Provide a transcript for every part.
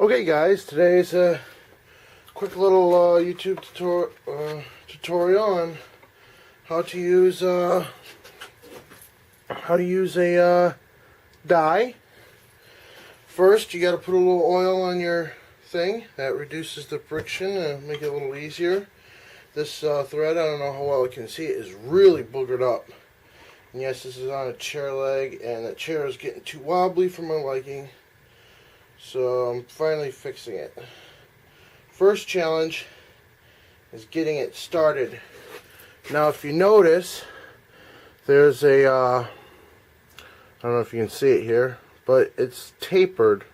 Okay guys, today's a quick little YouTube tutorial on how to use a dye. First, you got to put a little oil on your thing. That reduces the friction and make it a little easier. This thread, I don't know how well you can see it, is really boogered up. And yes, this is on a chair leg, and the chair is getting too wobbly for my liking. So I'm finally fixing it. First challenge is getting it started. Now if you notice, there's a, I don't know if you can see it here, but it's tapered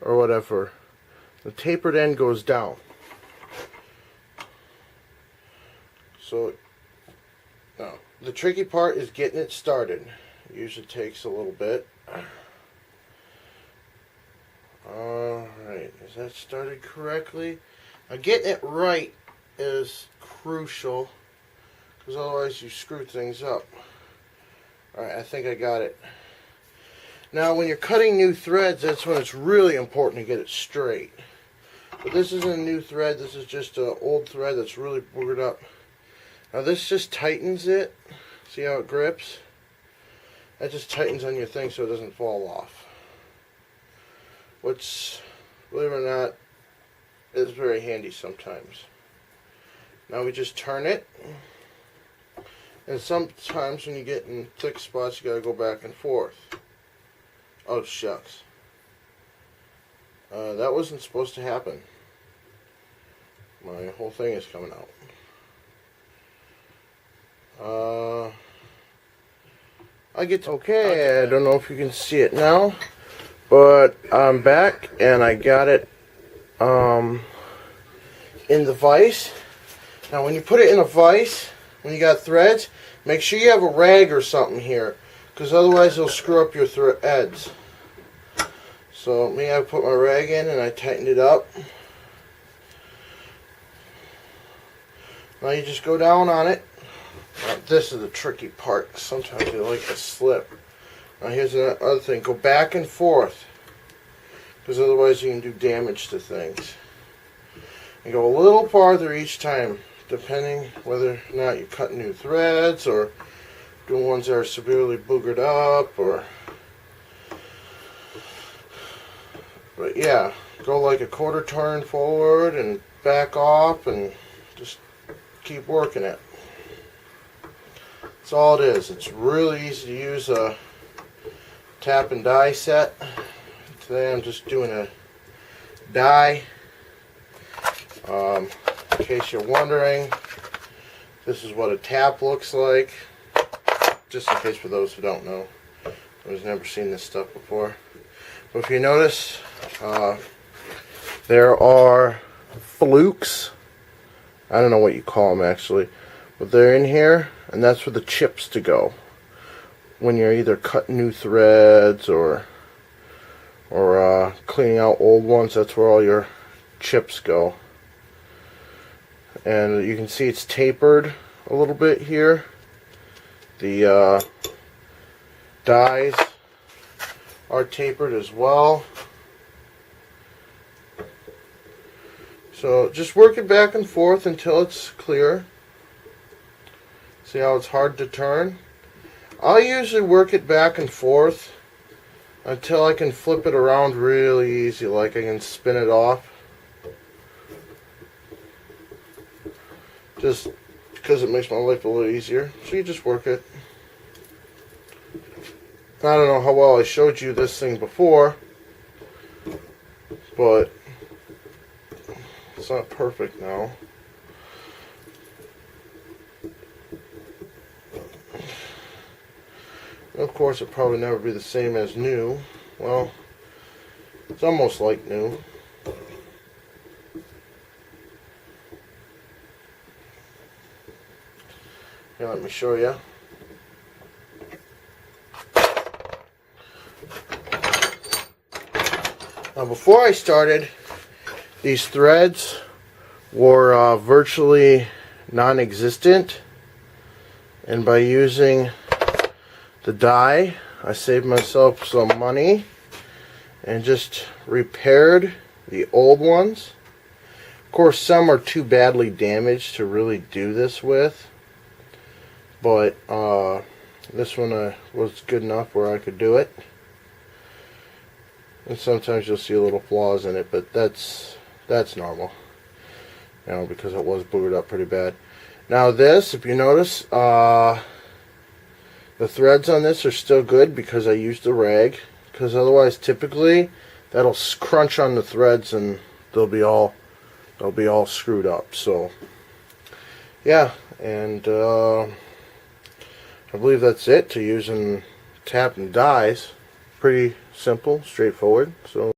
or whatever. The tapered end goes down. So now, the tricky part is getting it started. It usually takes a little bit. Alright, is that started correctly? Now getting it right is crucial, because otherwise you screw things up. Alright, I think I got it. Now when you're cutting new threads, that's when it's really important to get it straight. But this isn't a new thread, this is just an old thread that's really boogered up. Now this just tightens it. See how it grips? That just tightens on your thing so it doesn't fall off. Which, believe it or not, is very handy sometimes. Now we just turn it. And sometimes when you get in thick spots, you gotta go back and forth. Oh, shucks. That wasn't supposed to happen. My whole thing is coming out. Okay, I don't know if you can see it now, but I'm back and I got it in the vise. Now when you put it in a vise, when you got threads, make sure you have a rag or something here, because otherwise it'll screw up your threads. So me, I put my rag in and I tightened it up. Now you just go down on it. Now, this is the tricky part. Sometimes they like to slip. Now here's another thing. Go back and forth, because otherwise you can do damage to things. And go a little farther each time, depending whether or not you cut new threads or doing ones that are severely boogered up, or. But yeah, go like a quarter turn forward and back off and just keep working it. That's all it is. It's really easy to use a tap and die set. Today I'm just doing a die. In case you're wondering, this is what a tap looks like. Just in case for those who don't know. I've never seen this stuff before. But if you notice, there are flukes. I don't know what you call them actually, but they're in here, and that's for the chips to go when you're either cutting new threads or cleaning out old ones. That's where all your chips go. And you can see it's tapered a little bit here. The dies are tapered as well. So just work it back and forth until it's clear. See how it's hard to turn? I'll usually work it back and forth until I can flip it around really easy, like I can spin it off. Just because it makes my life a little easier. So you just work it. I don't know how well I showed you this thing before, but it's not perfect now. Of course, it'll probably never be the same as new. Well, it's almost like new. Here, let me show you. Now, before I started, these threads were virtually non-existent, and by using the die, I saved myself some money and just repaired the old ones. Of course, some are too badly damaged to really do this with, but this one was good enough where I could do it. And sometimes you'll see little flaws in it, but that's normal, you know, because it was boogered up pretty bad. Now this, if you notice, the threads on this are still good because I used the rag, because otherwise typically that'll crunch on the threads and they'll be all screwed up. So yeah, and I believe that's it to using tap and dies. Pretty simple, straightforward. So